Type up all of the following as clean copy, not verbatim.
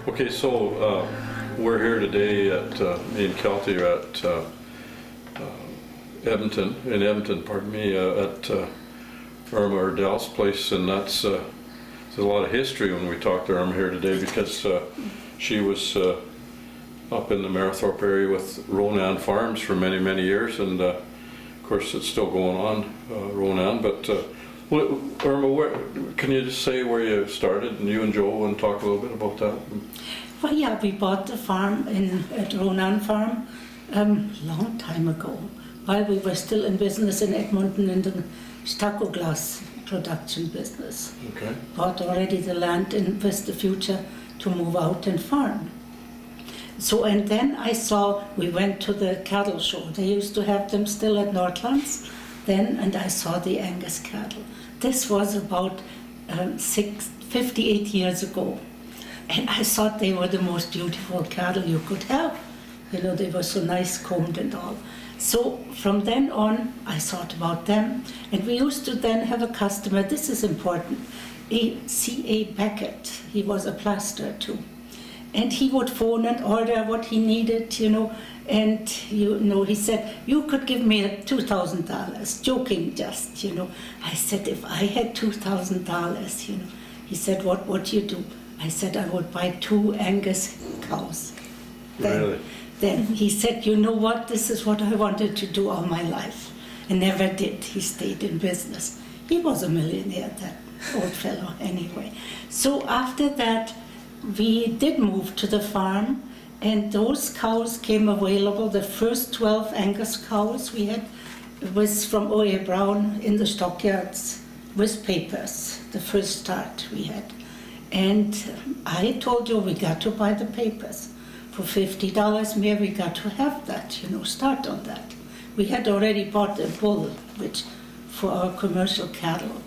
Okay, so we're here today at, me and Kelty are at Edmonton, pardon me, at Irma Erdell's place, and that's there's a lot of history when we talk to Irma here today, because she was up in the Marathorpe area with Ronan Farms for many, many years, and of course it's still going on, Ronan, but Irma, can you just say where you started, and you and Joe, and talk a little bit about that? Well, yeah, we bought the farm at Ronan Farm long time ago, while we were still in business in Edmonton in the stucco glass production business. Okay. Bought already the land in with the future to move out and farm. So, and then I saw, we went to the cattle show. They used to have them still at Northlands then, and I saw the Angus cattle. This was about 58 years ago. And I thought they were the most beautiful cattle you could have. You know, they were so nice combed and all. So from then on, I thought about them. And we used to then have a customer, this is important, C.A. Beckett. He was a plasterer too. And he would phone and order what he needed, you know. And, you know, he said, you could give me $2,000, joking just, you know. I said, if I had $2,000, you know. He said, what would you do? I said, I would buy 2 Angus cows. Really? Then he said, you know what, this is what I wanted to do all my life. And never did. He stayed in business. He was a millionaire, that old fellow, anyway. So after that, we did move to the farm, and those cows came available. The first 12 Angus cows we had was from O.A. Brown in the stockyards with papers, the first start we had. And I told you we got to buy the papers. For $50 more, we got to have that, you know, start on that. We had already bought a bull, which for our commercial cattle.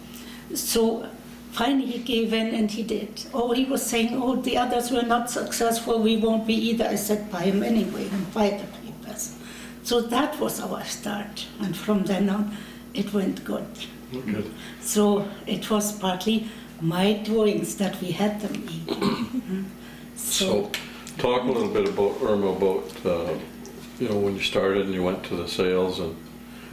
So finally he gave in, and he did. Oh, he was saying, oh, the others were not successful, we won't be either. I said, buy them anyway and buy the papers. So that was our start. And from then on, it went good. Good. So it was partly my doings that we had them eat. So talk a little bit about, Irma, about you know, when you started and you went to the sales and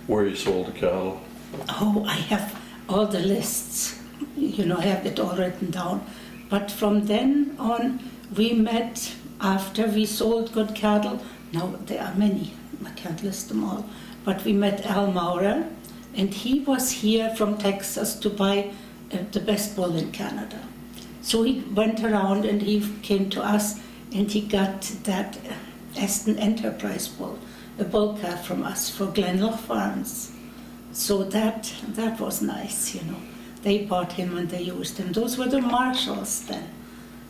where you sold the cattle. Oh, I have all the lists. You know, I have it all written down. But from then on, we met after we sold good cattle. Now, there are many. I can't list them all. But we met Al Maurer, and he was here from Texas to buy the best bull in Canada. So he went around and he came to us, and he got that Aston Enterprise bull, a bull calf from us for Glenloch Farms. So that was nice, you know. They bought him and they used him. Those were the marshals then,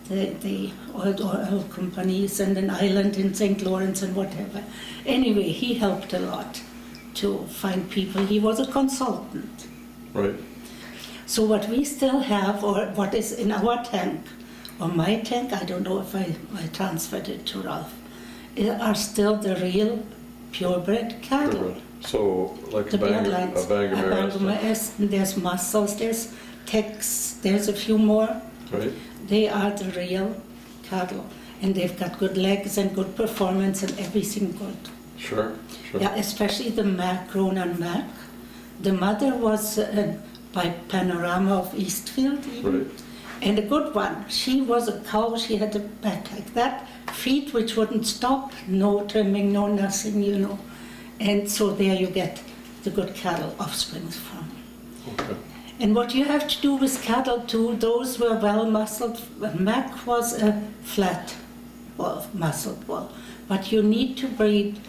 the oil companies, and an island in St. Lawrence and whatever. Anyway, he helped a lot to find people. He was a consultant. Right. So what we still have, or what is in our tank, or my tank, I don't know if I transferred it to Ralph, are still the real purebred cattle. Purebred. So like The a bloodlines, Bangor, there's muscles, there's Tex, there's a few more. right? They are the real cattle, and they've got good legs and good performance and everything good. Sure, sure. Yeah, especially the Mac, Ronan Mac. The mother was by Panorama of Eastfield even. Right. And a good one. She was a cow, she had a back like that, feet which wouldn't stop, no trimming, no nothing, you know. And so there you get the good cattle offsprings from. Okay. And what you have to do with cattle too, those were well muscled. Mac was a flat bull, muscled bull. But you need to breed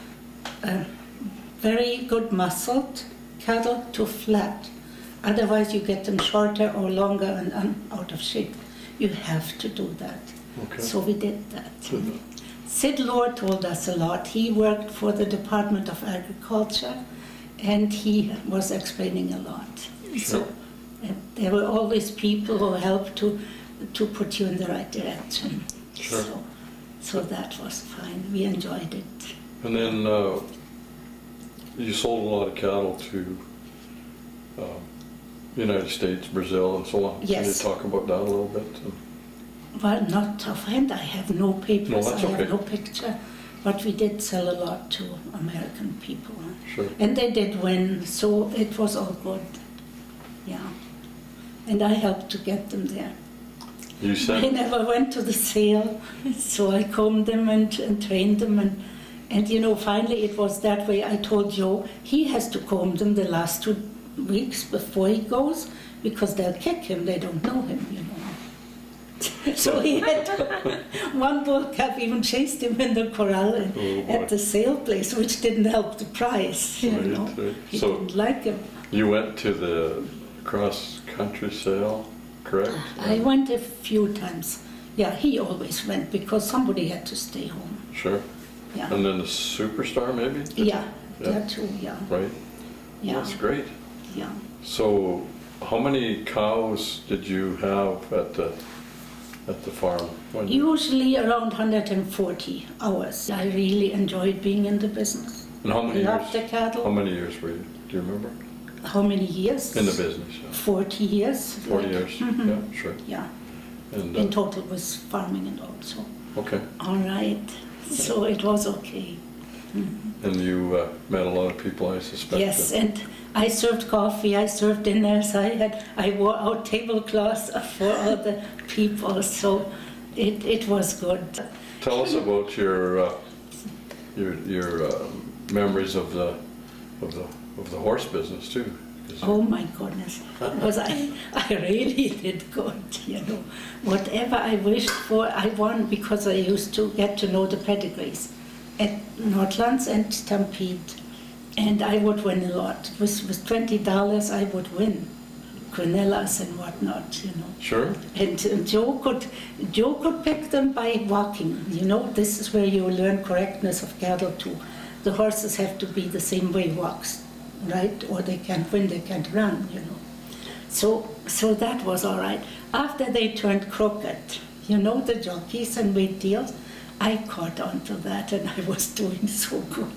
very good muscled cattle to flat. Otherwise you get them shorter or longer and out of shape. You have to do that. Okay. So we did that. Good. Sid Lord told us a lot. He worked for the Department of Agriculture, and he was explaining a lot. Sure. So there were always people who helped to put you in the right direction. Sure. So that was fine. We enjoyed it. And then you sold a lot of cattle to United States, Brazil, and so on. Yes. Can you talk about that a little bit? Well, not offhand, I have no papers, No, that's I have okay. no picture, but we did sell a lot to American people. Sure. And they did win, so it was all good. Yeah. And I helped to get them there. You I said, never went to the sale, so I combed them and trained them. And you know, finally it was that way. I told Joe he has to comb them the last 2 weeks before he goes, because they'll kick him, they don't know him, you know. So he had to, one bull calf even chased him in the corral at the sale place, which didn't help the price, you know. Right. He So didn't like him. you went to the cross-country sale, correct? I went a few times. Yeah, he always went because somebody had to stay home. Sure. Yeah. And then the Superstar, maybe? Yeah, Yeah. that too, yeah. Right? Yeah. That's great. Yeah. So, how many cows did you have at the farm? When Usually around 140 hours. I really enjoyed being in the business. and how many Loved years? the cattle. How many years were you? Do you remember? How many years? In the business, yeah. 40 years. 40 like- years. Mhm. Yeah, sure. Yeah. And In total was farming and also. okay. All right. So it was okay. And you met a lot of people, I suspect. Yes, and I served coffee, I served dinners, I wore out tablecloths for all the people, so it was good. Tell us about your memories of the horse business too. 'Cause Oh my goodness, because I really did good, you know. Whatever I wished for, I won because I used to get to know the pedigrees at Nordlands and Stampede. And I would win a lot. With $20 I would win quinellas and whatnot, you know. Sure. And Joe could pick them by walking. You know, this is where you learn correctness of cattle too. The horses have to be the same way walks, right? Or they can't win, they can't run, you know. So that was all right. After they turned crooked, you know, the jockeys and weight deals, I caught on to that and I was doing so good.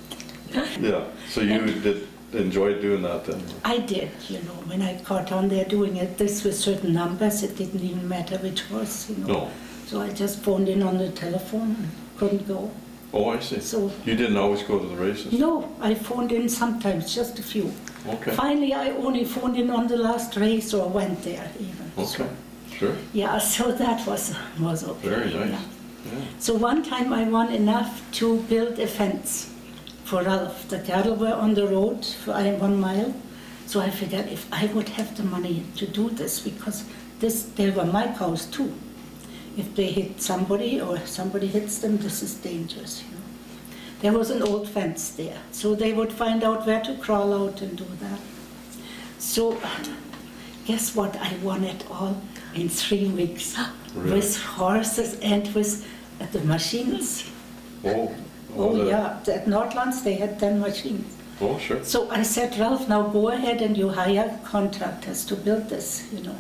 Yeah. So you did enjoy doing that then? I did, you know, when I caught on there doing it, this with certain numbers, it didn't even matter which horse, you know. No. So I just phoned in on the telephone and couldn't go. Oh, I see. So, You didn't always go to the races? no, I phoned in sometimes, just a few. Okay. Finally, I only phoned in on the last race or went there even. Okay. Sure. Yeah, so that was okay. Very nice. yeah. Yeah. So one time I won enough to build a fence for Ralph. The cattle were on the road for 1 mile. So I figured if I would have the money to do this, because they were my cows too. If they hit somebody or somebody hits them, this is dangerous, you know. There was an old fence there, so they would find out where to crawl out and do that. So guess what? I won it all in 3 weeks. Really? With horses and with the machines. Oh. Oh yeah, at Nordlands they had 10 machines. Oh, sure. So I said, Ralph, now go ahead and you hire contractors to build this, you know,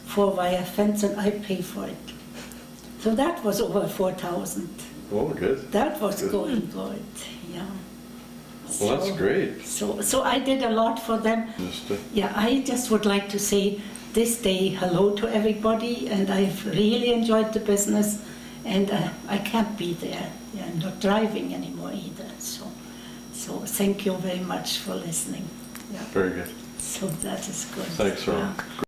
4-wire fence, and I pay for it. So that was over 4,000. Oh, good. That was Good. going good, yeah. Well, that's great. So I did a lot for them. Just Yeah, I just would like to say this day hello to everybody, and I've really enjoyed the business, and I can't be there. Yeah, I'm not driving anymore either. So thank you very much for listening. Yeah. very good. So that is good. Thanks, Ron. Yeah.